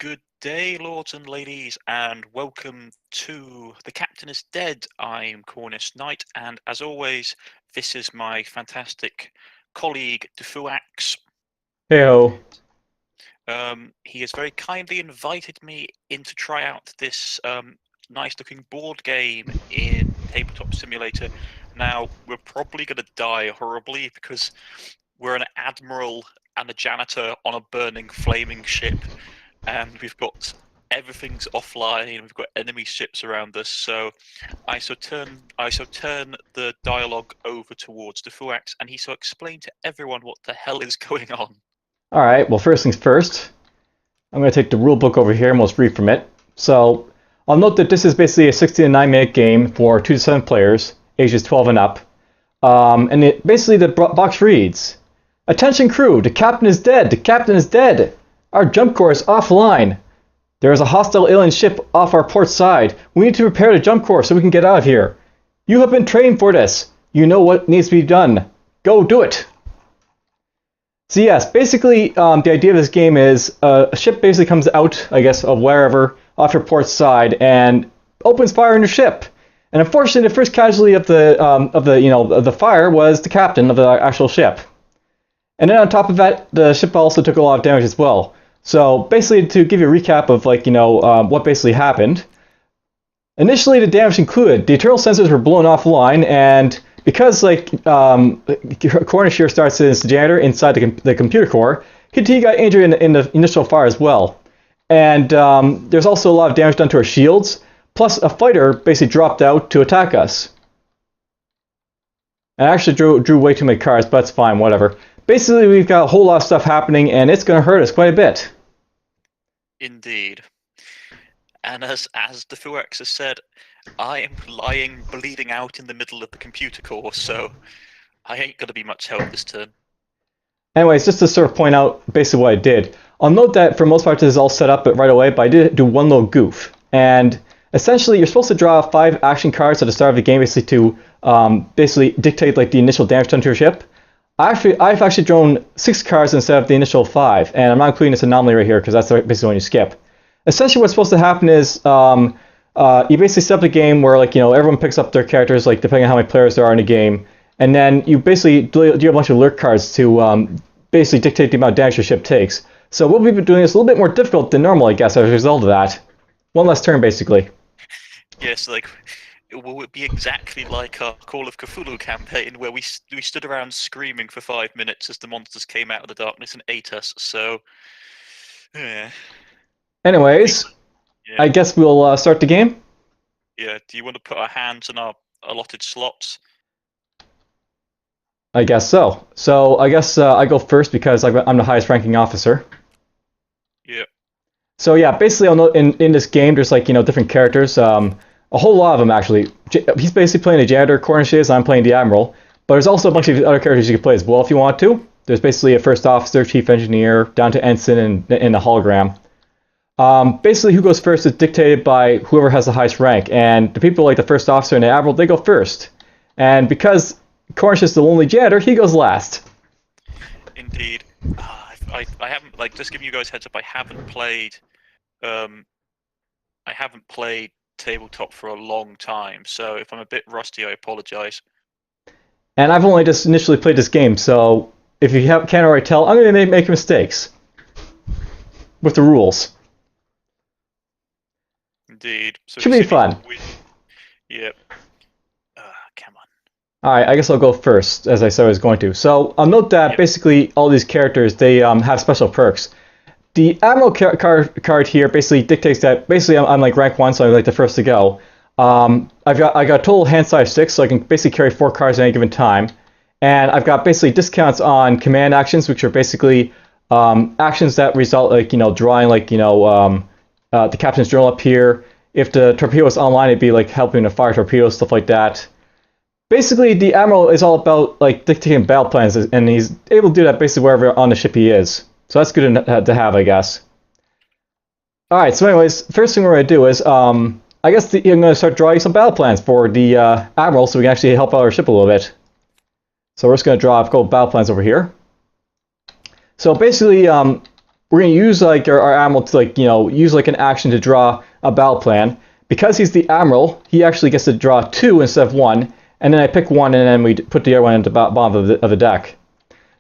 Good day, lords and ladies, and welcome to The Captain is Dead. I'm Cornish Knight, and as always, this is my fantastic colleague, DFuxa. Heyo. He has very kindly invited me in to try out this nice-looking board game in Tabletop Simulator. Now, we're probably going to die horribly because we're an admiral and a janitor on a burning, flaming ship, and we've got everything's offline. We've got enemy ships around us, so I shall turn the dialogue over towards DFuxa, and he shall explain to everyone what the hell is going on. Alright, well, first things first, I'm going to take the rule book over here and we'll read from it. So, I'll note that this is basically a 60 to 9 minute game for 2 to 7 players, ages 12 and up. Basically, the box reads, "Attention crew, the captain is dead! The captain is dead! Our jump core is offline! There is a hostile alien ship off our port side. We need to repair the jump core so we can get out of here. You have been trained for this. You know what needs to be done. Go do it!" So yes, basically the idea of this game is a ship basically comes out, I guess, of wherever, off your port side, and opens fire on your ship. And unfortunately, the first casualty of the fire was the captain of the actual ship. And then on top of that, the ship also took a lot of damage as well. So basically, to give you a recap of what basically happened, initially the damage included the internal sensors were blown offline, and because Cornish here starts as the janitor inside the computer core, he got injured in the initial fire as well. And there's also a lot of damage done to our shields, plus a fighter basically dropped out to attack us. I actually drew way too many cards, but that's fine, whatever. Basically, we've got a whole lot of stuff happening, and it's going to hurt us quite a bit. Indeed. And as DFuxa has said, I am lying, bleeding out in the middle of the computer core, so I ain't going to be much help this turn. Anyways, just to sort of point out basically what I did, I'll note that for most part this is all set up right away, but I did do one little goof. And essentially, you're supposed to draw 5 action cards at the start of the game, basically to basically dictate like the initial damage done to your ship. I've actually drawn 6 cards instead of the initial 5, and I'm not including this anomaly right here because that's basically when you skip. Essentially, what's supposed to happen is you basically set up a game where everyone picks up their characters, depending on how many players there are in the game, and then you basically do a bunch of alert cards to basically dictate the amount of damage your ship takes. So what we've been doing is a little bit more difficult than normal, I guess, as a result of that. One less turn, basically. Yes, will it be exactly like our Call of Cthulhu campaign where we stood around screaming for 5 minutes as the monsters came out of the darkness and ate us? So, yeah. Anyways, yeah. I guess we'll start the game. Yeah, do you want to put our hands in our allotted slots? I guess so. So I guess I go first because I'm the highest ranking officer. Yeah. So yeah, basically in this game there's different characters. A whole lot of them actually. He's basically playing the janitor, Cornish is, I'm playing the admiral. But there's also a bunch of other characters you can play as well if you want to. There's basically a first officer, chief engineer, down to ensign, and a hologram. Basically, who goes first is dictated by whoever has the highest rank, and the people like the first officer and the admiral, they go first. And because Cornish is the lonely janitor, he goes last. Indeed. I haven't, just giving you guys heads up, I haven't played tabletop for a long time, so if I'm a bit rusty, I apologize. And I've only just initially played this game, so if you can't already tell, I'm going to make mistakes with the rules. Indeed. So should be fun. Yep. Come on. Alright, I guess I'll go first, as I said I was going to. So, I'll note that basically all these characters, they have special perks. The Admiral card here basically dictates that, basically I'm like rank 1, so I'm like the first to go. I got total hand size 6, so I can basically carry 4 cards at any given time. And I've got basically discounts on command actions, which are basically actions that result drawing the captain's journal up here. If the torpedo is online, it'd be helping to fire torpedoes, stuff like that. Basically, the admiral is all about dictating battle plans, and he's able to do that basically wherever on the ship he is. So that's good to have, I guess. All right. So, anyways, first thing we're gonna do is, I guess I'm gonna start drawing some battle plans for the admiral, so we can actually help out our ship a little bit. So we're just gonna draw a couple battle plans over here. So basically, we're going to use like our admiral to like, use like an action to draw a battle plan. Because he's the admiral, he actually gets to draw 2 instead of 1, and then I pick one, and then we put the other one into the bottom of the deck.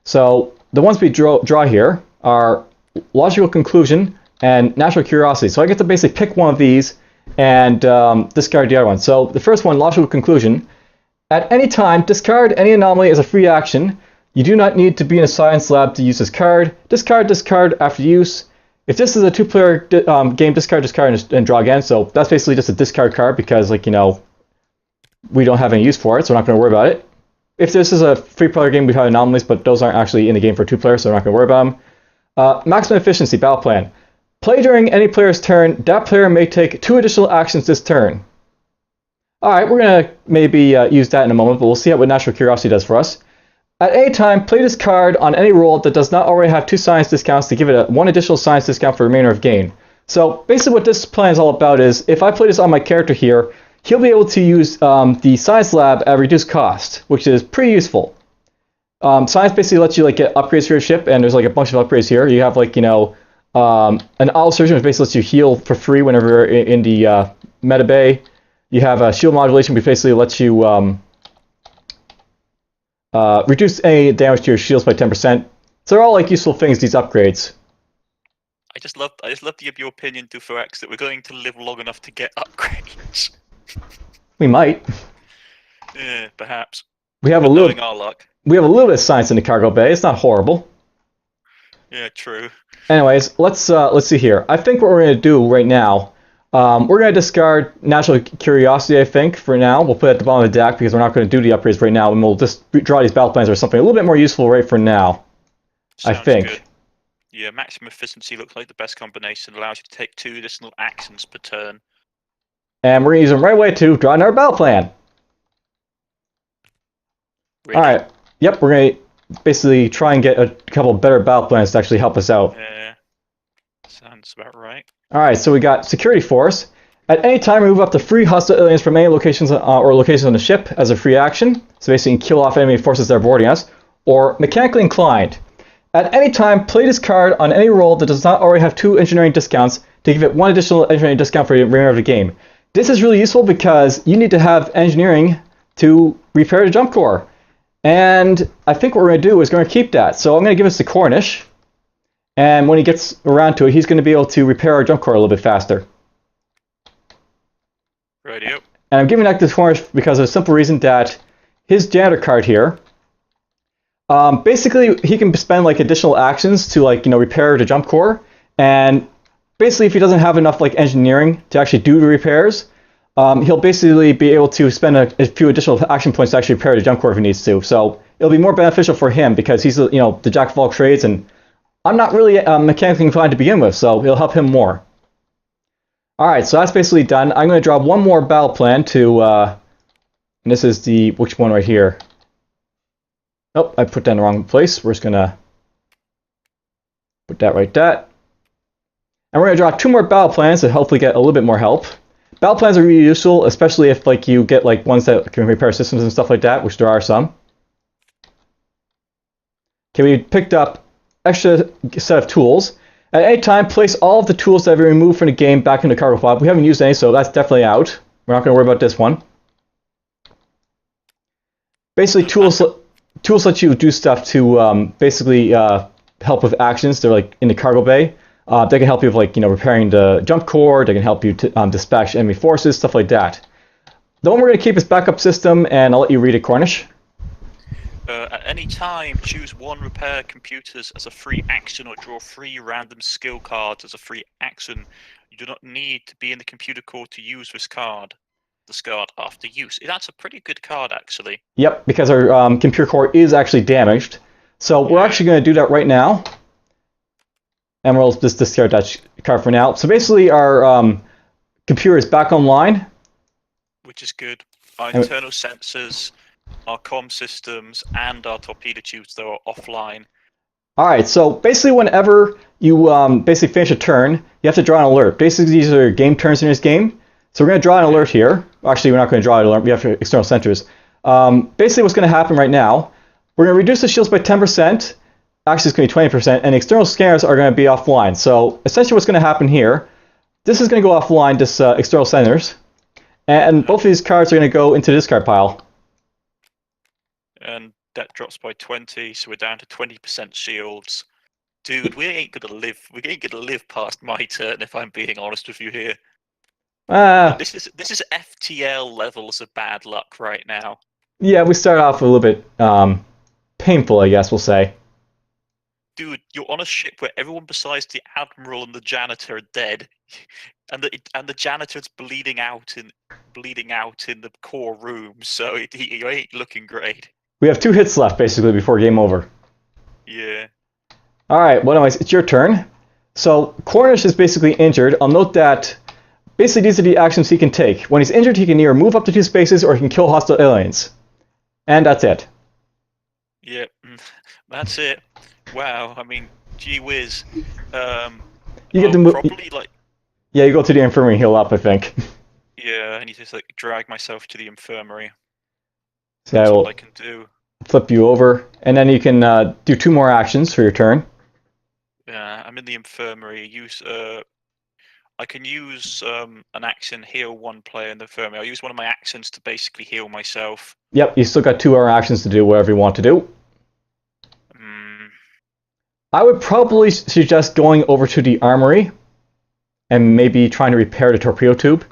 So the ones we draw here are logical conclusion and natural curiosity. So I get to basically pick one of these and discard the other one. So the first one, logical conclusion. At any time, discard any anomaly as a free action. You do not need to be in a science lab to use this card. Discard after use. If this is a 2-player game, discard, and draw again. So that's basically just a discard card because, like, we don't have any use for it, so we're not going to worry about it. If this is a 3-player game, we have anomalies, but those aren't actually in the game for 2 players, so we're not going to worry about them. Maximum efficiency, battle plan. Play during any player's turn. That player may take 2 additional actions this turn. Alright, we're going to maybe use that in a moment, but we'll see what natural curiosity does for us. At any time, play this card on any roll that does not already have 2 science discounts to give it 1 additional science discount for the remainder of game. So basically what this plan is all about is, if I play this on my character here, he'll be able to use the science lab at reduced cost, which is pretty useful. Science basically lets you like get upgrades for your ship, and there's like a bunch of upgrades here. You have like, an auto surgeon, which basically lets you heal for free whenever you're in the meta bay. You have a shield modulation, which basically lets you reduce any damage to your shields by 10%. So they're all like useful things, these upgrades. I just love to give your opinion to Forex that we're going to live long enough to get upgrades. We might. Yeah, perhaps. We have a little bit of science in the cargo bay. It's not horrible. Yeah, true. Anyways, let's see here. I think what we're going to do right now, we're going to discard natural curiosity, I think, for now. We'll put it at the bottom of the deck because we're not going to do the upgrades right now, and we'll just draw these battle plans or something a little bit more useful right for now. Sounds I think. Good. Yeah, maximum efficiency looks like the best combination. It allows you to take 2 additional actions per turn. And we're going to use them right away to draw another battle plan. Really? Alright. Yep, we're going to basically try and get a couple better battle plans to actually help us out. Yeah, sounds about right. Alright, so we got Security Force. At any time, remove up to 3 hostile aliens from any locations or locations on the ship as a free action. So basically, you can kill off enemy forces that are boarding us. Or Mechanically Inclined. At any time, play this card on any roll that does not already have 2 engineering discounts to give it 1 additional engineering discount for the remainder of the game. This is really useful because you need to have engineering to repair the jump core. And I think what we're going to do is going to keep that. So I'm going to give this to Cornish. And when he gets around to it, he's going to be able to repair our jump core a little bit faster. Radio. And I'm giving that to Cornish because of the simple reason that his janitor card here, basically he can spend like additional actions to like, repair the jump core. And basically if he doesn't have enough like engineering to actually do the repairs, he'll basically be able to spend a few additional action points to actually repair the jump core if he needs to. So it'll be more beneficial for him because he's the jack of all trades, and I'm not really mechanically inclined to begin with, so it'll help him more. Alright, so that's basically done. I'm going to draw one more battle plan to, and this is which one right here? Nope, I put that in the wrong place. We're just going to put that right there. And we're going to draw 2 more battle plans to hopefully get a little bit more help. Battle plans are really useful, especially if like you get like ones that can repair systems and stuff like that, which there are some. Okay, we picked up extra set of tools. At any time, place all of the tools that have been removed from the game back into the cargo pod. We haven't used any, so that's definitely out. We're not going to worry about this one. Basically, tools let you do stuff to basically help with actions. They're like in the cargo bay. They can help you with like repairing the jump core. They can help you to dispatch enemy forces, stuff like that. The one we're going to keep is backup system, and I'll let you read it, Cornish. At any time, choose 1 repair computers as a free action or draw 3 random skill cards as a free action. You do not need to be in the computer core to use this card. Discard after use. That's a pretty good card, actually. Yep, because our computer core is actually damaged. So we're actually going to do that right now. And we'll just discard that card for now. So basically our computer is back online. Which is good. Our internal sensors, our comm systems, and our torpedo tubes, though, are offline. Alright, so basically whenever you basically finish a turn, you have to draw an alert. Basically these are game turns in this game. So we're going to draw an alert here. Actually, we're not going to draw an alert. We have external sensors. Basically what's going to happen right now, we're going to reduce the shields by 10%. actually it's going to be 20%, and the external scanners are going to be offline. So essentially what's going to happen here, this is going to go offline, this external centers, and both of these cards are going to go into the discard pile. And that drops by 20, so we're down to 20% shields. Dude, we ain't gonna live past my turn if I'm being honest with you here. Like, this is FTL levels of bad luck right now. Yeah, we start off a little bit painful, I guess we'll say. Dude, you're on a ship where everyone besides the admiral and the janitor are dead, and the janitor's bleeding out in the core room. So you ain't looking great. We have 2 hits left basically before game over. Yeah. All right. Well, anyways, it's your turn. So Cornish is basically injured. I'll note that basically these are the actions he can take. When he's injured, he can either move up to 2 spaces or he can kill hostile aliens. And that's it. Yep, that's it. Wow, I mean, gee whiz. You get to move. Probably like. Yeah, you go to the infirmary and heal up, I think. Yeah, I need to like drag myself to the infirmary. So That's all I can do. Flip you over, and then you can do 2 more actions for your turn. Yeah, I'm in the infirmary. I can use an action, heal 1 player in the infirmary. I'll use one of my actions to basically heal myself. Yep, you still got 2 other actions to do whatever you want to do. I would probably suggest going over to the armory and maybe trying to repair the torpedo tube.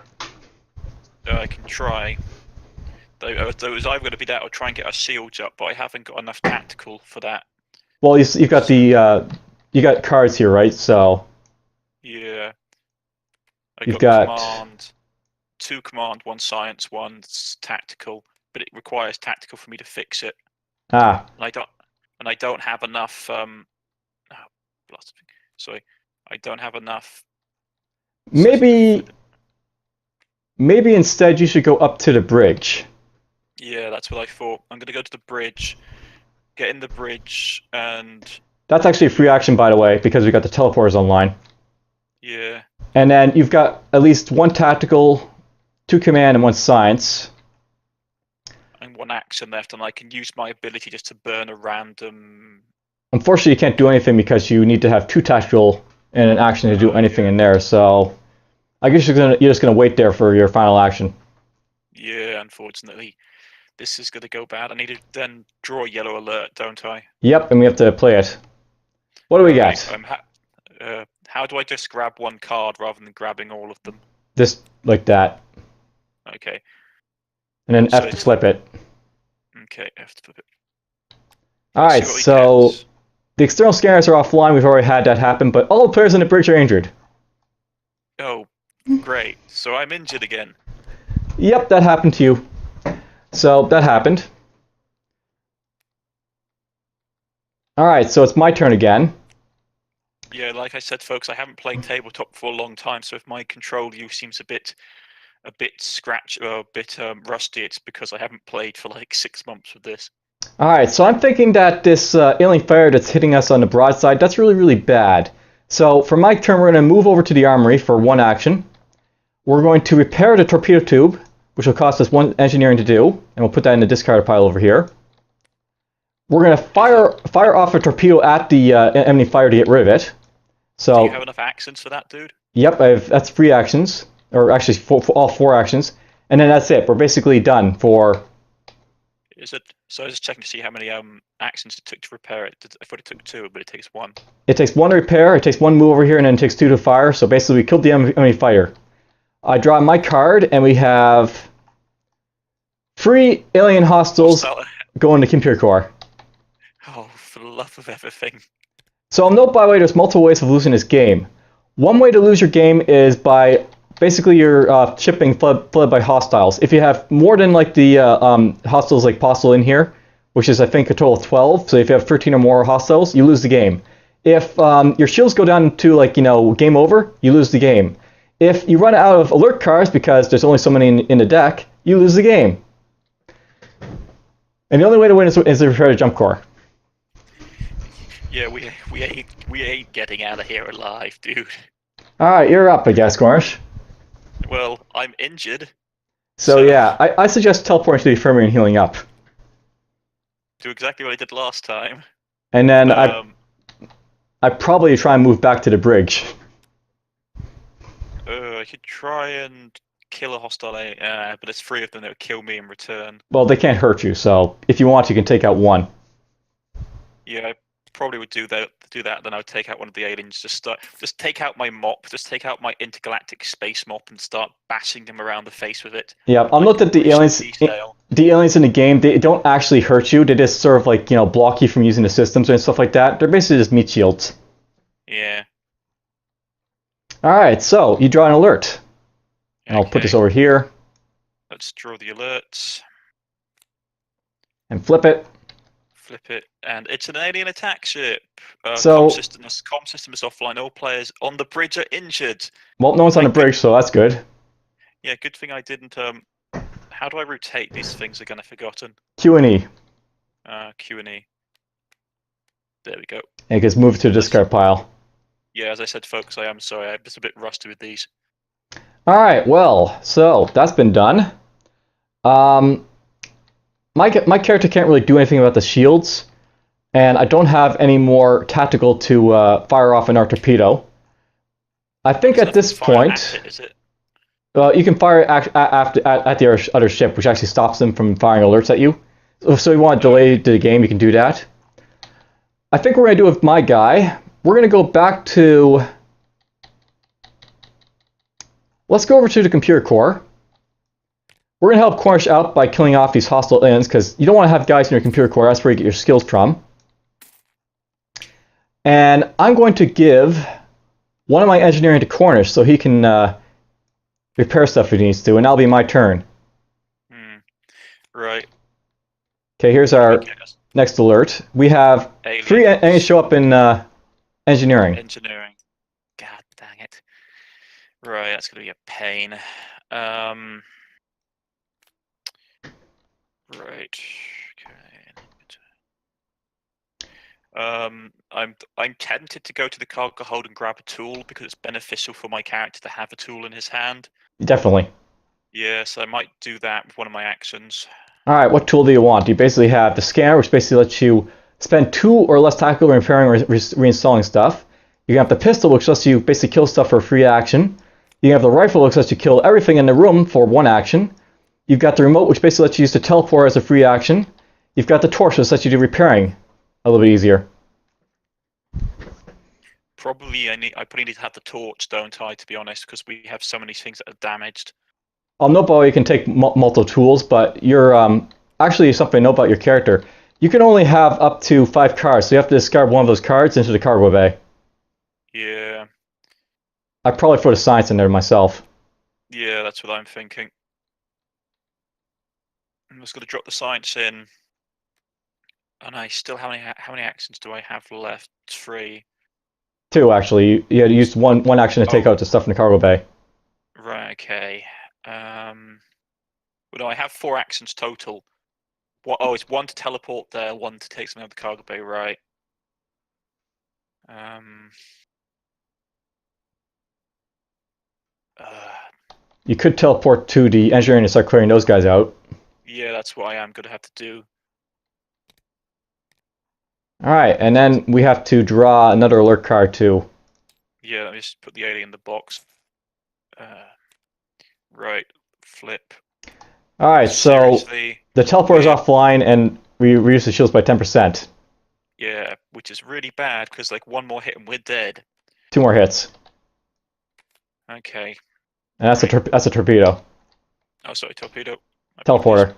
I can try. Though it was either going to be that or try and get our shields up, but I haven't got enough tactical for that. Well, you've got the you got cards here, right? So yeah, you've got command, 2 command, 1 science, 1 tactical, but it requires tactical for me to fix it. And I don't have enough. Sorry, I don't have enough. Maybe instead you should go up to the bridge. Yeah, that's what I thought. I'm gonna go to the bridge, get in the bridge, and that's actually a free action, by the way, because we got the teleporters online. Yeah. And then you've got at least 1 tactical, 2 command, and 1 science. And 1 action left, and I can use my ability just to burn a random. Unfortunately, you can't do anything because you need to have 2 tactical and an action to do anything in there. So I guess you're just gonna wait there for your final action. Yeah, unfortunately, this is gonna go bad. I need to then draw a yellow alert, don't I? Yep, and we have to play it. What do we got? How do I just grab 1 card rather than grabbing all of them? Just like that. Okay. And then F to flip it. Okay, F to flip it. Alright, so the external scanners are offline. We've already had that happen, but all the players in the bridge are injured. Oh, great. So I'm injured again. Yep, that happened to you. So that happened. Alright, so it's my turn again. Yeah, like I said, folks, I haven't played tabletop for a long time, so if my control use seems a bit rusty, it's because I haven't played for like 6 months with this. Alright, so I'm thinking that this alien fire that's hitting us on the broadside, that's really, really bad. So for my turn, we're going to move over to the armory for 1 action. We're going to repair the torpedo tube, which will cost us 1 engineering to do, and we'll put that in the discard pile over here. We're going to fire off a torpedo at the enemy fire to get rid of it. So, do you have enough actions for that, dude? Yep, that's 3 actions, or actually for all 4 actions, and then that's it. We're basically done for. Is it? So I was just checking to see how many actions it took to repair it. I thought it took 2, but it takes 1. It takes 1 to repair. It takes 1 move over here, and then it takes 2 to fire. So basically, we killed the enemy fighter. I draw my card, and we have 3 alien hostiles going to computer core. Oh, for the love of everything. So I'll note, by the way, there's multiple ways of losing this game. One way to lose your game is by basically your ship being flooded by hostiles. If you have more than like the hostiles like possible in here, which is I think a total of 12, so if you have 13 or more hostiles, you lose the game. If your shields go down to like, game over, you lose the game. If you run out of alert cards because there's only so many in the deck, you lose the game. And the only way to win is to repair the jump core. Yeah, we ain't getting out of here alive, dude. Alright, you're up, I guess, Cornish. Well, I'm injured. So yeah, I suggest teleporting to the infirmary and healing up. Do exactly what I did last time. And then I'd probably try and move back to the bridge. I could try and kill a hostile, but there's 3 of them that would kill me in return. Well, they can't hurt you, so if you want, you can take out one. Yeah, I probably would do that. Then I would take out one of the aliens. Just take out my mop. Just take out my intergalactic space mop and start bashing them around the face with it. Yeah, I'll note that the aliens in the game, they don't actually hurt you. They just sort of like, block you from using the systems and stuff like that. They're basically just meat shields. Yeah. All right, so you draw an alert. And I'll put this over here. Let's draw the alerts. And flip it. Flip it, and it's an alien attack ship. So comm system is offline. All players on the bridge are injured. Well, no one's on the bridge, so that's good. Yeah, good thing I didn't. How do I rotate these things again? I've forgotten. Q and E. Q and E. There we go. And it gets moved to the discard pile. Yeah, as I said, folks, I am sorry. I'm just a bit rusty with these. All right, well, so that's been done. My character can't really do anything about the shields, and I don't have any more tactical to fire off an arc torpedo. I think at this point, you can fire at the other ship, which actually stops them from firing alerts at you. So if you want to delay the game, you can do that. I think what we're going to do with my guy, we're going to go back to... Let's go over to the computer core. We're going to help Cornish out by killing off these hostile aliens, because you don't want to have guys in your computer core. That's where you get your skills from. And I'm going to give one of my engineering to Cornish so he can repair stuff if he needs to, and that'll be my turn. Right. Okay, here's our next alert. We have aliens. 3 aliens show up in engineering. Engineering. God dang it. Right, that's going to be a pain. Right. Okay. I'm tempted to go to the cargo hold and grab a tool because it's beneficial for my character to have a tool in his hand. Definitely. Yeah, so I might do that with one of my actions. All right, what tool do you want? You basically have the scanner, which basically lets you spend 2 or less tactical repairing or reinstalling stuff. You have the pistol, which lets you basically kill stuff for a free action. You have the rifle, which lets you kill everything in the room for 1 action. You've got the remote, which basically lets you use the teleport as a free action. You've got the torch, which lets you do repairing a little bit easier. Probably I probably need to have the torch, don't I, to be honest, because we have so many things that are damaged. I'll note about you can take multiple tools, but you're actually something to know about your character. You can only have up to 5 cards, so you have to discard one of those cards into the cargo bay. Yeah. I'd probably throw the science in there myself. Yeah, that's what I'm thinking. I'm just going to drop the science in. And I still, how many actions do I have left? 3. 2, actually. You had used one action to take out the stuff in the cargo bay. Right, okay. Well, no, I have 4 actions total. It's 1 to teleport there, 1 to take something out of the cargo bay, right. You could teleport to the engineering and start clearing those guys out. Yeah, that's what I am going to have to do. Alright, and then we have to draw another alert card too. Yeah, let me just put the alien in the box. Right, flip. Alright, so the teleport is offline and we reduce the shields by 10%. Yeah, which is really bad because like 1 more hit and we're dead. 2 more hits. Okay. And that's a torpedo. Oh, sorry, torpedo. Teleporter.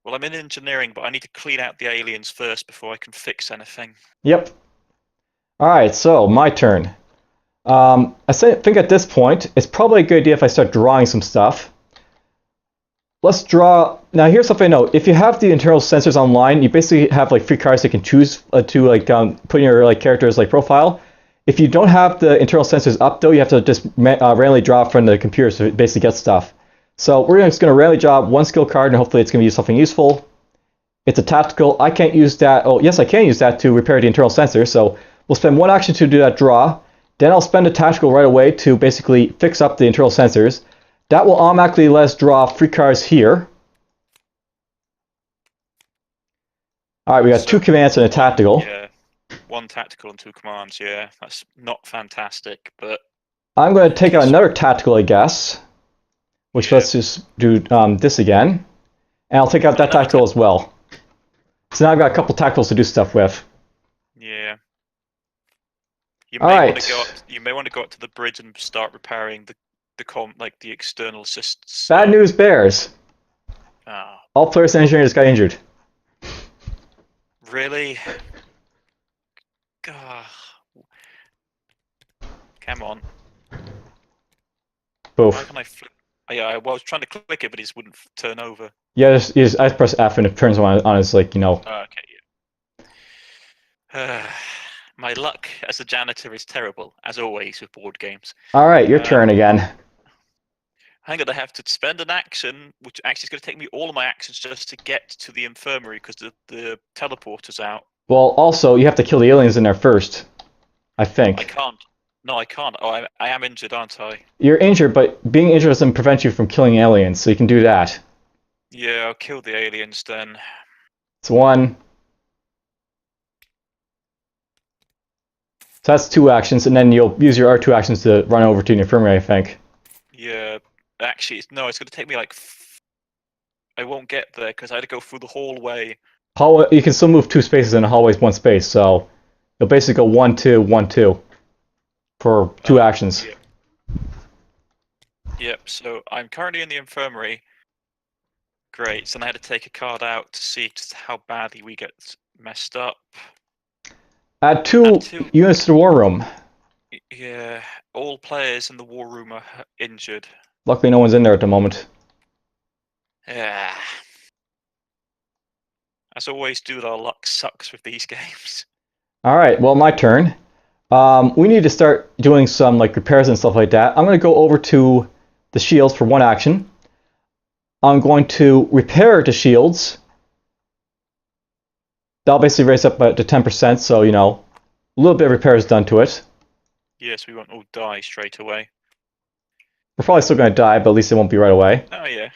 Well, I'm in engineering, but I need to clean out the aliens first before I can fix anything. Yep. Alright, so my turn. I think at this point, it's probably a good idea if I start drawing some stuff. Let's draw... Now, here's something I know. If you have the internal sensors online, you basically have like 3 cards you can choose to like put in your like character's like profile. If you don't have the internal sensors up, though, you have to just randomly draw from the computer so it basically gets stuff. So we're just going to randomly draw 1 skill card, and hopefully it's going to be something useful. It's a tactical. I can't use that. Oh, yes, I can use that to repair the internal sensor. So we'll spend 1 action to do that draw. Then I'll spend a tactical right away to basically fix up the internal sensors. That will automatically let us draw 3 cards here. All right, we got 2 commands and a tactical. Yeah. 1 tactical and 2 commands. Yeah, that's not fantastic, but I'm going to take out another tactical, I guess. Which yeah. let's just do this again. And I'll take out that Another tactical as well. So now I've got a couple tacticals to do stuff with. Yeah. You All may right. want to go. You may want to go up to the bridge and start repairing the the external systems. Bad news bears. Ah, All players and engineers got injured. really? God. Come on. Boof. Why can I flip? Oh, yeah, I was trying to click it, but it just wouldn't turn over. Yeah, I press F and it turns on its like, you know. Okay. Yeah. My luck as a janitor is terrible, as always with board games. All right, your turn again. I'm going to have to spend an action, which actually is going to take me all of my actions just to get to the infirmary because the teleporter's out. Well, also, you have to kill the aliens in there first, I think. I can't. No, I can't. Oh, I am injured, aren't I? You're injured, but being injured doesn't prevent you from killing aliens, so you can do that. Yeah, I'll kill the aliens then. It's 1. So that's 2 actions, and then you'll use your R2 actions to run over to the infirmary, I think. Yeah, actually, no, it's going to take me like... I won't get there because I had to go through the hallway. Hallway, you can still move 2 spaces, and a hallway's 1 space, so you'll basically go 1, 2, 1, 2 for 2 actions. Yep, so I'm currently in the infirmary. Great, so I had to take a card out to see just how badly we get messed up. Add 2 units to the war room. Yeah, all players in the war room are injured. Luckily, no one's in there at the moment. Yeah. As always, dude, our luck sucks with these games. All right, well, my turn. We need to start doing some like repairs and stuff like that. I'm going to go over to the shields for 1 action. I'm going to repair the shields. That'll basically raise up to 10%, so, you know, a little bit of repair is done to it. Yes, we won't all die straight away. We're probably still going to die, but at least it won't be right away. Oh, yeah.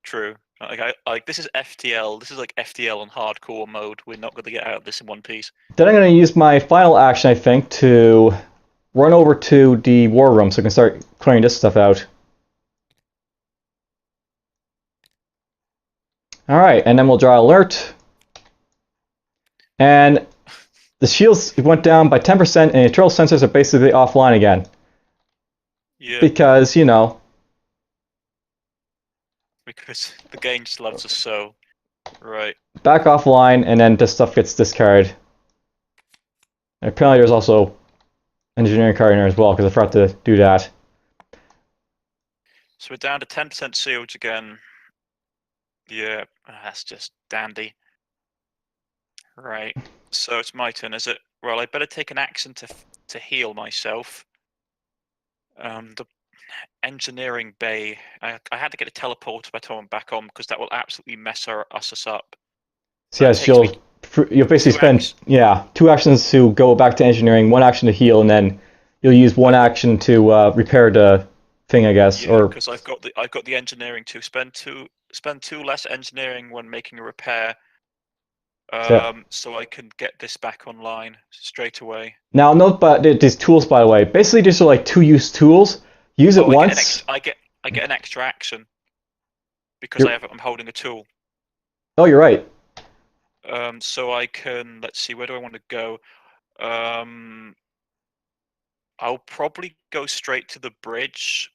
True. Like this is FTL. This is like FTL on hardcore mode. We're not going to get out of this in one piece. Then I'm going to use my final action, I think, to run over to the war room so I can start clearing this stuff out. All right, and then we'll draw alert. And the shields went down by 10%, and the internal sensors are basically offline again. Yeah. Because, you know. Because the game just loves us so. Right. Back offline, and then this stuff gets discarded. And apparently there's also engineering card in there as well, because I forgot to do that. So we're down to 10% sealed again. Yeah, that's just dandy. Right. So it's my turn, is it? Well, I better take an action to heal myself. The engineering bay. I had to get a teleporter by the time I'm back on because that will absolutely mess us up. So yes, you'll basically spend 2 actions to go back to engineering, 1 action to heal, and then you'll use 1 action to repair the thing, I guess. Yeah, because I've got the engineering to spend two less engineering when making a repair. So I can get this back online straight away. Now note about these tools, by the way. Basically, these are like 2-use tools. Use it once. I get an extra action because I'm holding a tool. Oh, you're right. So I can, let's see, where do I want to go? I'll probably go straight to the bridge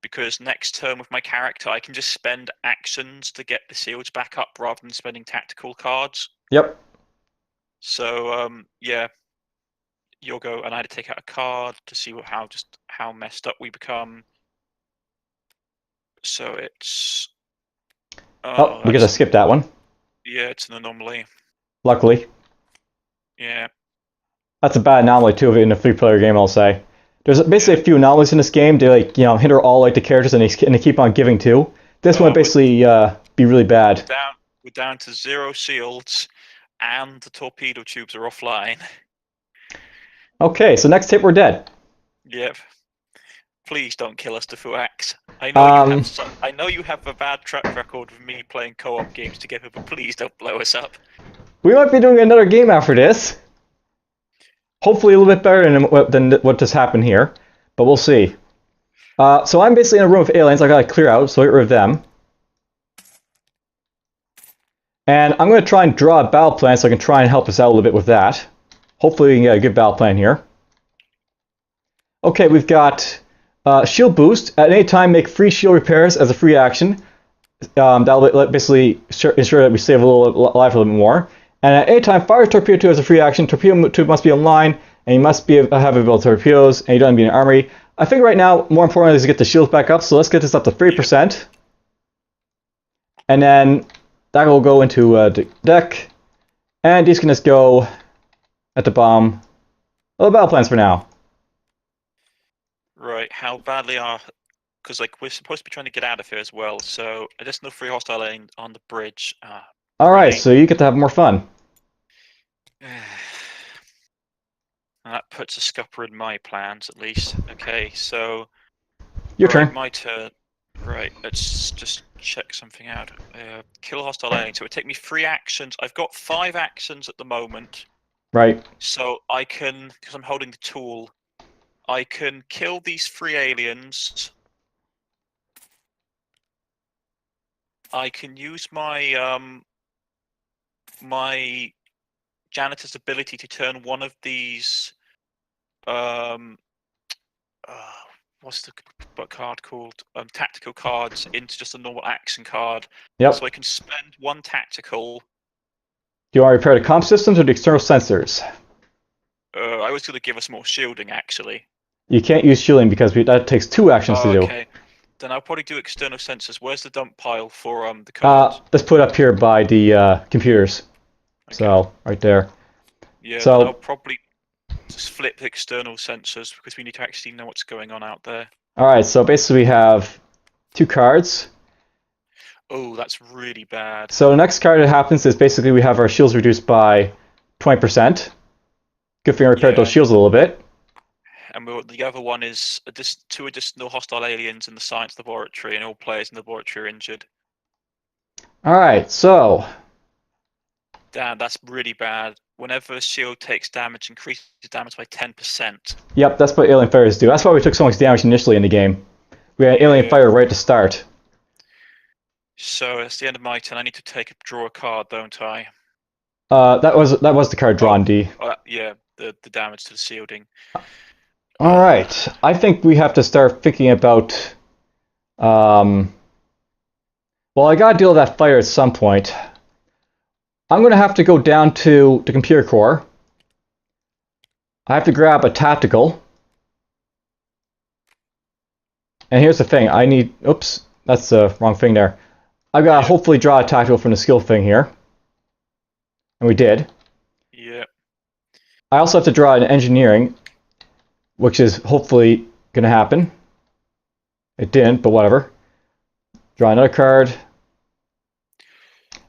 because next turn with my character I can just spend actions to get the shields back up rather than spending tactical cards. Yep. So yeah, you'll go, and I had to take out a card to see how messed up we become. So it's we gotta skip that one. Yeah, it's an anomaly. Luckily. Yeah. That's a bad anomaly too in a 3-player game, I'll say. There's basically a few anomalies in this game. They like hinder all like the characters and they keep on giving too. This one basically be really bad. We're down to 0 shields, and the torpedo tubes are offline. Okay, so next hit we're dead. Yep. Please don't kill us, DFuxa. I know you have a bad track record with me playing co-op games together, but please don't blow us up. We might be doing another game after this. Hopefully a little bit better than what just happened here, but we'll see. So I'm basically in a room with aliens. I gotta clear out, so get rid of them. And I'm going to try and draw a battle plan so I can try and help us out a little bit with that. Hopefully we can get a good battle plan here. Okay, we've got shield boost. At any time, make free shield repairs as a free action. That'll basically ensure that we save a little life a little bit more. And at any time, fire torpedo 2 as a free action. Torpedo 2 must be online, and you must have available torpedoes, and you don't have to be in an armory. I think right now, more important is to get the shields back up, so let's get this up to 30%. And then that will go into the deck, and these can just go at the bottom. Well, battle plans for now. Right, how badly are... Because like we're supposed to be trying to get out of here as well, so additional free hostile lane on the bridge. Alright, so you get to have more fun. And that puts a scupper in my plans, at least. Okay, so... Your turn. My turn. Right, let's just check something out. Kill hostile alien. So it would take me 3 actions. I've got 5 actions at the moment. Right. So I can, because I'm holding the tool, I can kill these 3 aliens. I can use my my janitor's ability to turn one of these what's the card called? Tactical cards into just a normal action card. Yep. So I can spend 1 tactical. Do you want to repair the comp systems or the external sensors? I was going to give us more shielding, actually. You can't use shielding because that takes 2 actions to do. Okay. Then I'll probably do external sensors. Where's the dump pile for the cards? Let's put it up here by the computers. Okay. So, right there. Yeah, so I'll probably just flip the external sensors because we need to actually know what's going on out there. Alright, so basically we have 2 cards. Oh, that's really bad. So the next card that happens is basically we have our shields reduced by 20%. Good thing I repaired those shields a little bit. And the other one is 2 additional hostile aliens in the science laboratory, and all players in the laboratory are injured. Alright, so... Damn, that's really bad. Whenever a shield takes damage, increases damage by 10%. Yep, that's what alien fighters do. That's why we took so much damage initially in the game. We had alien fighter right at the start. So that's the end of my turn. I need to draw a card, don't I? That was the card drawn, D. Yeah, the damage to the shielding. Alright, I think we have to start thinking about... well, I gotta deal with that fire at some point. I'm gonna have to go down to the computer core. I have to grab a tactical. And here's the thing, I need... Oops, that's the wrong thing there. I've gotta hopefully draw a tactical from the skill thing here. And we did. Yeah. I also have to draw an engineering, which is hopefully going to happen. It didn't, but whatever. Draw another card.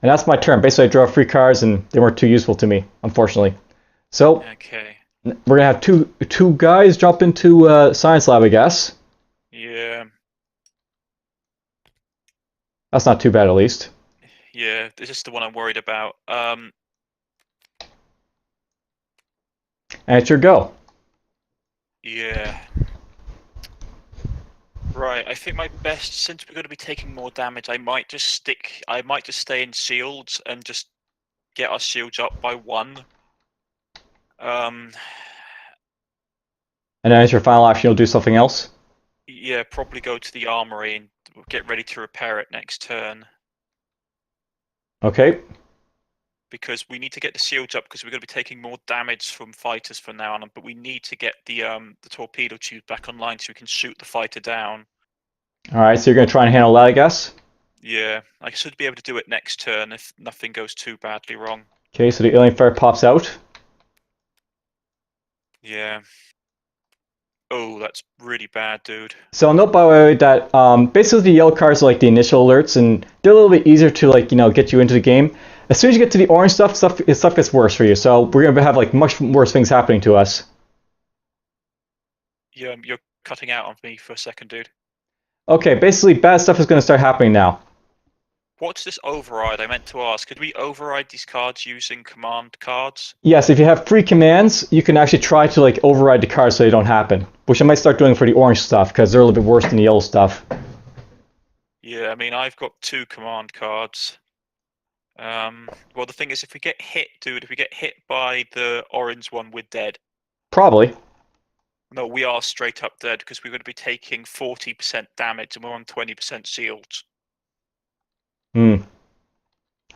And that's my turn. Basically, I draw 3 cards, and they weren't too useful to me, unfortunately. So, okay. We're going to have two guys jump into Science Lab, I guess. Yeah. That's not too bad, at least. Yeah, this is the one I'm worried about. And it's your go. Yeah. Right, I think my best, since we're going to be taking more damage, I might just stay in shields and just get our shields up by 1. And then as your final action, you'll do something else? Yeah, probably go to the armory and get ready to repair it next turn. Okay. Because we need to get the shields up because we're going to be taking more damage from fighters from now on, but we need to get the torpedo tube back online so we can shoot the fighter down. Alright, so you're going to try and handle that, I guess? Yeah, I should be able to do it next turn if nothing goes too badly wrong. Okay, so the alien fire pops out. Yeah. Oh, that's really bad, dude. So note, by the way, that basically the yellow cards are like the initial alerts, and they're a little bit easier to get you into the game. As soon as you get to the orange stuff gets worse for you. So we're gonna have like much worse things happening to us. Yeah, you're cutting out on me for a second, dude. Okay, basically bad stuff is gonna start happening now. What's this override? I meant to ask. Could we override these cards using command cards? Yes, if you have free commands, you can actually try to like override the cards so they don't happen. Which I might start doing for the orange stuff because they're a little bit worse than the yellow stuff. Yeah, I mean, I've got 2 command cards. Well, the thing is, if we get hit, dude, if we get hit by the orange one, we're dead. Probably. No, we are straight up dead because we're going to be taking 40% damage and we're on 20% shields. Hmm.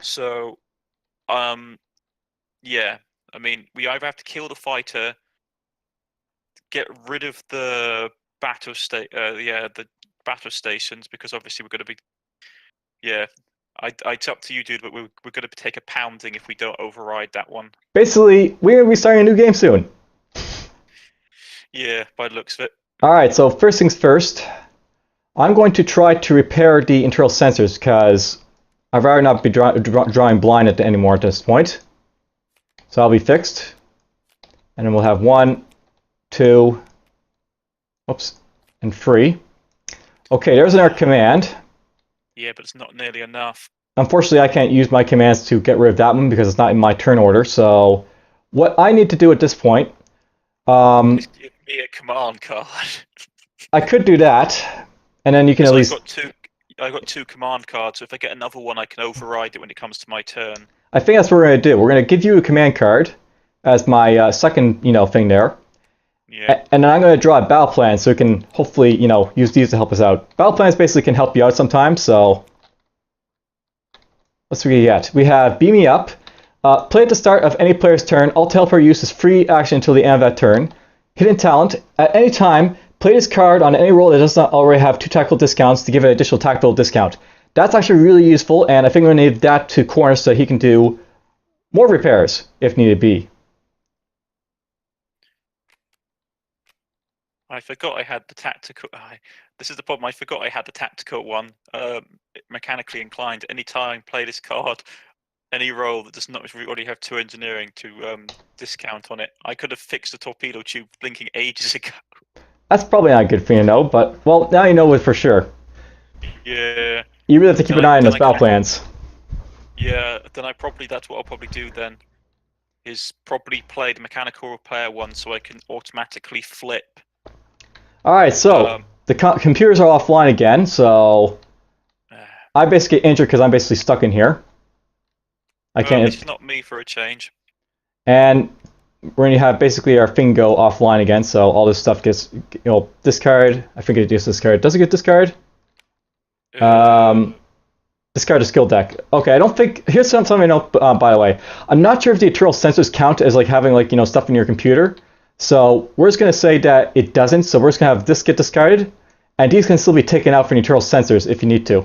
So, yeah. I mean, we either have to kill the fighter, get rid of the the battle stations, because obviously we're going to be, yeah. It's up to you, dude, but we're going to take a pounding if we don't override that one. Basically, we're going to be starting a new game soon. Yeah, by the looks of it. Alright, so first things first. I'm going to try to repair the internal sensors because I'd rather not be drawing blind anymore at this point. So I'll be fixed. And then we'll have 1, 2, oops, and 3. Okay, there's our command. Yeah, but it's not nearly enough. Unfortunately, I can't use my commands to get rid of that one because it's not in my turn order. So what I need to do at this point, Just give me a command card. I could do that, and then you can at least. I got 2 command cards, so if I get another one, I can override it when it comes to my turn. I think that's what we're going to do. We're going to give you a command card as my second, thing there. Yeah. And then I'm going to draw a battle plan so we can hopefully, use these to help us out. Battle plans basically can help you out sometimes, so let's see what we get. We have Beam Me Up. Play at the start of any player's turn. All teleport use is free action until the end of that turn. Hidden Talent. At any time, play this card on any roll that does not already have 2 tactical discounts to give it an additional tactical discount. That's actually really useful, and I think we're going to need that to Cornish so he can do more repairs if needed be. I forgot I had the tactical. This is the problem. I forgot I had the tactical one. Mechanically inclined. Anytime play this card, any roll that does not already have 2 engineering to discount on it. I could have fixed the torpedo tube blinking ages ago. That's probably not a good thing to know, but well, now you know it for sure. Yeah. You really have to keep an eye on those battle plans. Yeah, then that's what I'll probably do then. Is probably play the mechanical repair one so I can automatically flip. Alright, so the computers are offline again, so I basically get injured because I'm basically stuck in here. I can't. It's not me for a change. And we're going to have basically our thing go offline again, so all this stuff gets, discard. I think it gets discarded. Does it get discarded? Discard a skill deck. Okay, I don't think. Here's something I know. By the way, I'm not sure if the eternal sensors count as like having like stuff in your computer. So we're just going to say that it doesn't. So we're just going to have this get discarded, and these can still be taken out from the eternal sensors if you need to.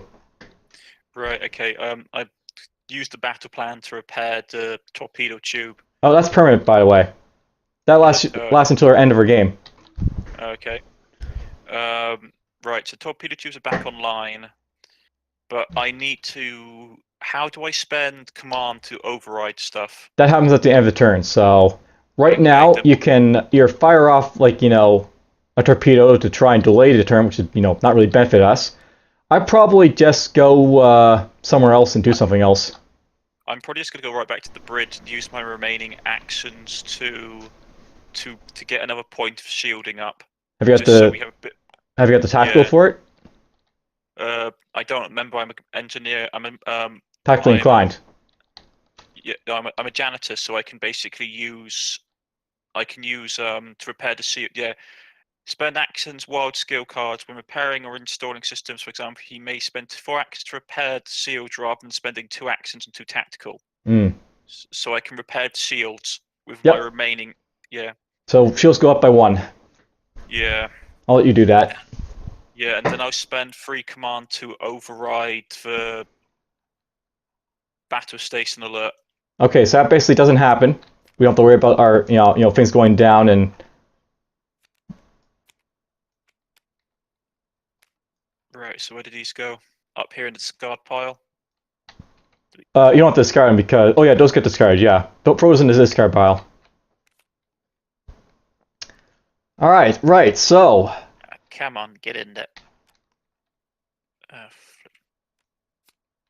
Right. Okay. I used the battle plan to repair the torpedo tube. Oh, that's permanent, by the way. That lasts until our end of our game. Okay. Right. So torpedo tubes are back online. But I need to. How do I spend command to override stuff? That happens at the end of the turn. So right now you can either fire off like a torpedo to try and delay the turn, which is not really benefit us. I'd probably just go somewhere else and do something else. I'm probably just gonna go right back to the bridge and use my remaining actions to get another point of shielding up. Have you got Have you got the tactical for it? I don't remember. I'm an engineer. Tactically inclined. Yeah, I'm a janitor, so I can basically use. I can use to repair the seal. Yeah, spend actions, wild skill cards when repairing or installing systems. For example, he may spend 4 actions to repair the shield rather than spending 2 actions and 2 tactical. So I can repair the shields with my remaining. Yeah. So shields go up by 1. Yeah. I'll let you do that. Yeah, and then I'll spend 3 command to override the battle station alert. Okay, so that basically doesn't happen. We don't have to worry about our things going down and. Right. So where did these go? Up here in the discard pile. You don't have to discard them because those get discarded. Yeah, don't throw those in the discard pile. All right. So. Come on, get in there.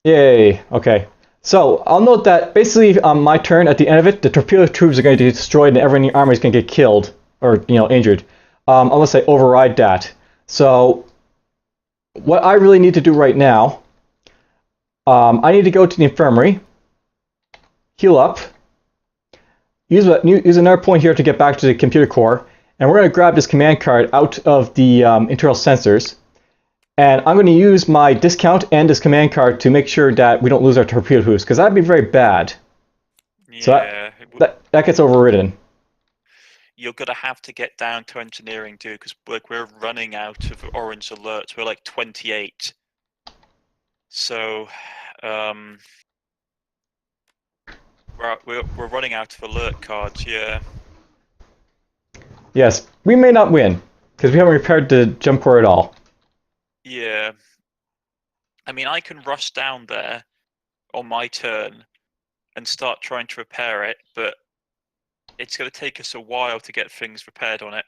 Yay. Okay. So I'll note that basically on my turn, at the end of it, the torpedo tubes are going to get destroyed and everyone in the army is going to get killed or injured, unless I override that. So what I really need to do right now, I need to go to the infirmary, heal up, use another point here to get back to the computer core, and we're going to grab this command card out of the internal sensors. And I'm going to use my discount and this command card to make sure that we don't lose our torpedo tubes, because that'd be very bad. So Yeah, that gets overridden. you're gonna have to get down to engineering, dude, because we're running out of orange alerts. We're like 28. So, we're running out of alert cards. Yeah. Yes, we may not win, because we haven't repaired the jump core at all. Yeah. I mean, I can rush down there on my turn and start trying to repair it, but it's going to take us a while to get things repaired on it.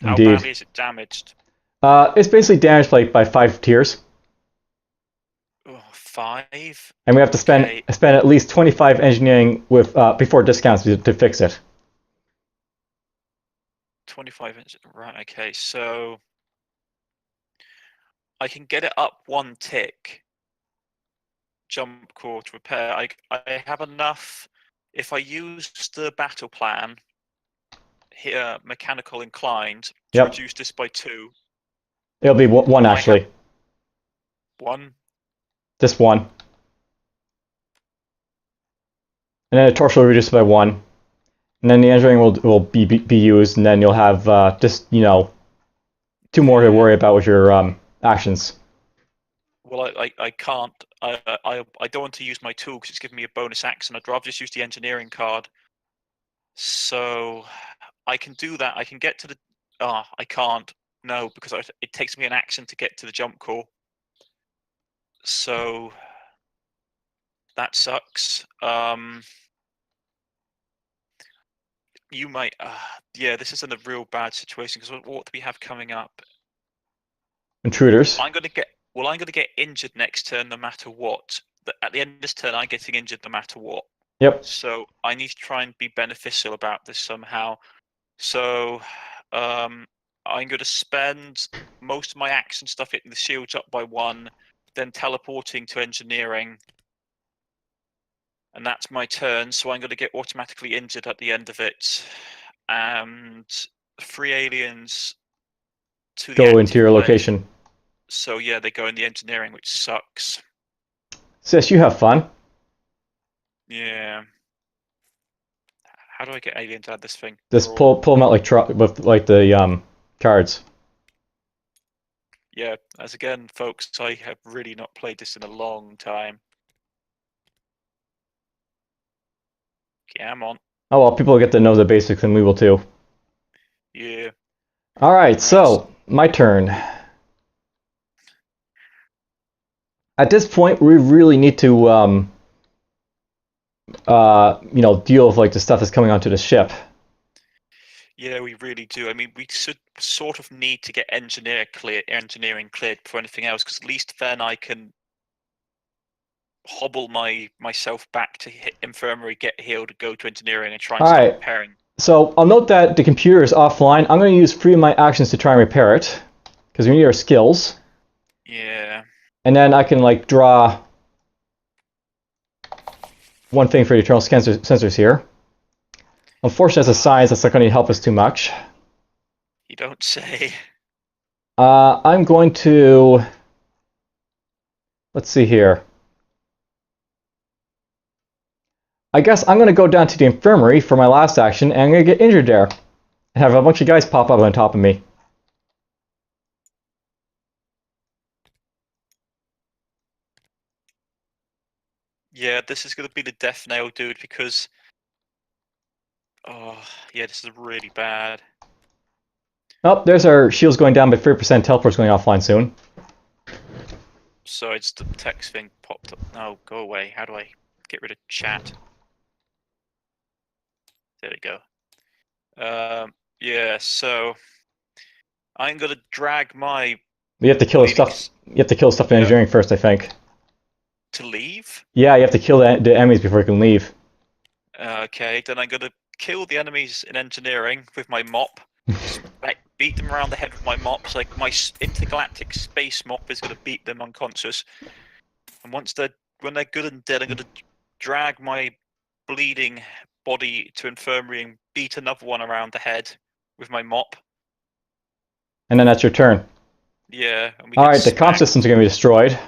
How Indeed. badly is it damaged? It's basically damaged by 5 tiers. Oh, 5? And we have to spend at least 25 engineering with before discounts to fix it. 25 inches. Right, okay, so I can get it up 1 tick. Jump core to repair. I have enough. If I use the battle plan here, mechanical inclined, to reduce this by 2. It'll be 1 actually. 1? Just 1. And then the torso will reduce by 1. And then the engineering will be used, and then you'll have just 2 more to worry about with your actions. Well, I can't. I don't want to use my tool because it's giving me a bonus action. I'd rather just use the engineering card. So I can do that. I can get to the. I can't. No, because it takes me an action to get to the jump core. So that sucks. You might. Yeah, this is in a real bad situation because what do we have coming up? Intruders. I'm gonna get injured next turn no matter what. At the end of this turn, I'm getting injured no matter what. Yep. So I need to try and be beneficial about this somehow. So I'm going to spend most of my action stuff hitting the shields up by 1, then teleporting to engineering. And that's my turn, so I'm going to get automatically injured at the end of it. And 3 aliens to the go into your location. So yeah, they go in the engineering, which sucks. Sis, you have fun. Yeah. How do I get aliens out of this thing? Just pull them out with the cards. Yeah, as again, folks, I have really not played this in a long time. Come on. Oh well, people get to know the basics, and we will too. Yeah. All right, so my turn. At this point, we really need to, deal with the stuff that's coming onto the ship. Yeah, we really do. I mean, we should sort of need to get engineering cleared for anything else, because at least then I can hobble myself back to infirmary, get healed, go to engineering, and try and start repairing. So I'll note that the computer is offline. I'm going to use 3 of my actions to try and repair it, because we need our skills. Yeah. And then I can draw 1 thing for the internal sensors here. Unfortunately, as a science, that's not going to help us too much. You don't say. I'm going to... Let's see here. I guess I'm going to go down to the infirmary for my last action, and I'm going to get injured there. And have a bunch of guys pop up on top of me. Yeah, this is going to be the death nail, dude, because... Oh, yeah, this is really bad. Oh, there's our shields going down by 30%, teleport's going offline soon. So it's the text thing popped up. No, go away. How do I get rid of chat? There we go. Yeah, so I'm gonna drag my... You have to kill stuff. You have to kill stuff in engineering first, I think. to leave? Yeah, you have to kill the enemies before you can leave. Okay, then I'm gonna kill the enemies in engineering with my mop. Just beat them around the head with my mops. Like my intergalactic space mop is gonna beat them unconscious. And when they're good and dead, I'm gonna drag my bleeding body to infirmary and beat another one around the head with my mop. And then that's your turn. Yeah. And All right, the comm systems are going to be destroyed.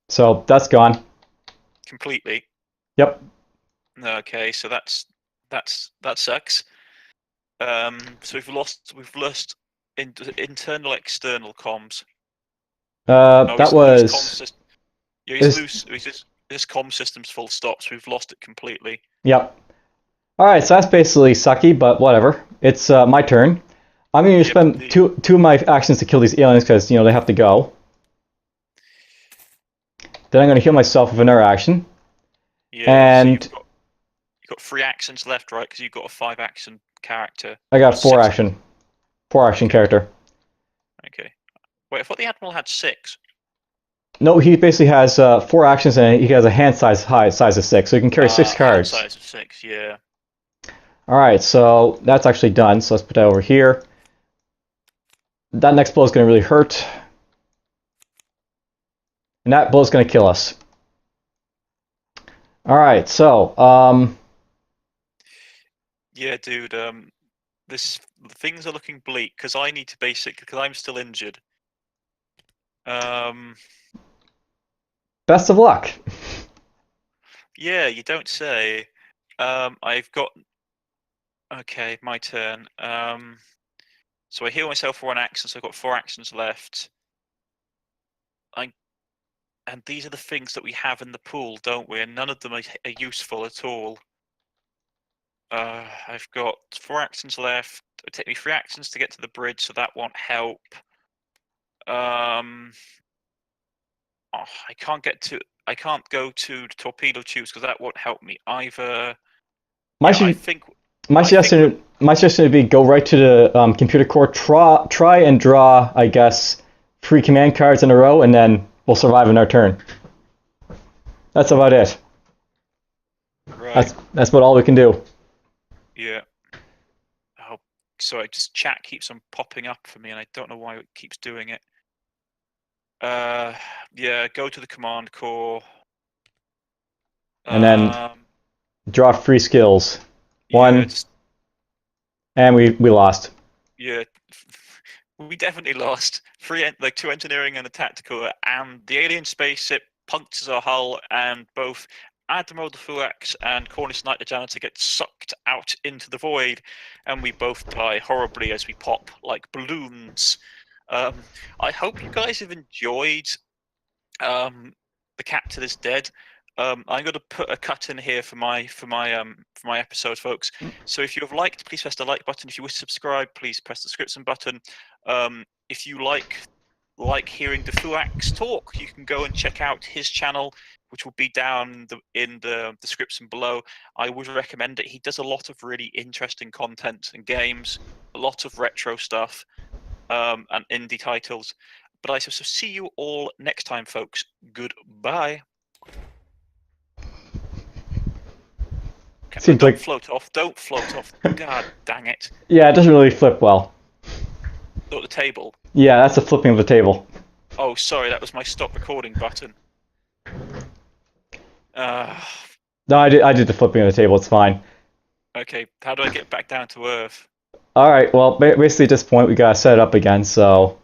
So that's gone. Completely. Yep. Okay, so that sucks. So we've lost internal, external comms. That was. This comm system's full stop, so we've lost it completely. Yep. All right, so that's basically sucky, but whatever. It's my turn. I'm going to spend two of my actions to kill these aliens because, they have to go. Then I'm going to heal myself with another action. Yeah, and so you've got 3 actions left, right? Because you've got a 5-action character. I got 4 action. 4-action character. Okay. Wait, I thought the Admiral had 6. No, he basically has 4 actions and he has a hand size of 6, so he can carry 6 cards. Hand size of 6, yeah. All right, so that's actually done. So let's put that over here. That next blow is going to really hurt. And that blow is going to kill us. All right, so yeah, dude. Things are looking bleak because I need to because I'm still injured. Best of luck. Yeah, you don't say. I've got. Okay, my turn. So I heal myself for 1 action, so I've got 4 actions left. And these are the things that we have in the pool, don't we? And none of them are useful at all. I've got 4 actions left. It'll take me 3 actions to get to the bridge, so that won't help. I can't go to the torpedo tubes because that won't help me either. My suggestion would be go right to the computer core, try and draw, I guess, 3 command cards in a row, and then we'll survive in our turn. That's about it. Right. That's about all we can do. Yeah. Oh, sorry, just chat keeps on popping up for me, and I don't know why it keeps doing it. Yeah, go to the command core. And then draw 3 skills. Yeah, 1. And we lost. Yeah. We definitely lost. 2 engineering and a tactical, and the alien spaceship punctures our hull, and both Admiral DFuxa and Cornish Knight the janitor get sucked out into the void, and we both die horribly as we pop like balloons. I hope you guys have enjoyed The Captain is Dead. I'm going to put a cut in here for my episode, folks. So if you have liked, please press the like button. If you wish to subscribe, please press the subscription button. If you like hearing DFuxa talk, you can go and check out his channel, which will be down in the description below. I would recommend it. He does a lot of really interesting content and games, a lot of retro stuff, and indie titles. But I shall see you all next time, folks. Goodbye. Seems Don't float off. Don't float off. God dang it. Yeah, it doesn't really flip well. Not the table. Yeah, that's the flipping of the table. Oh, sorry, that was my stop recording button. No, I did the flipping of the table. It's fine. Okay, how do I get back down to Earth? All right. Well, basically at this point we gotta set it up again. So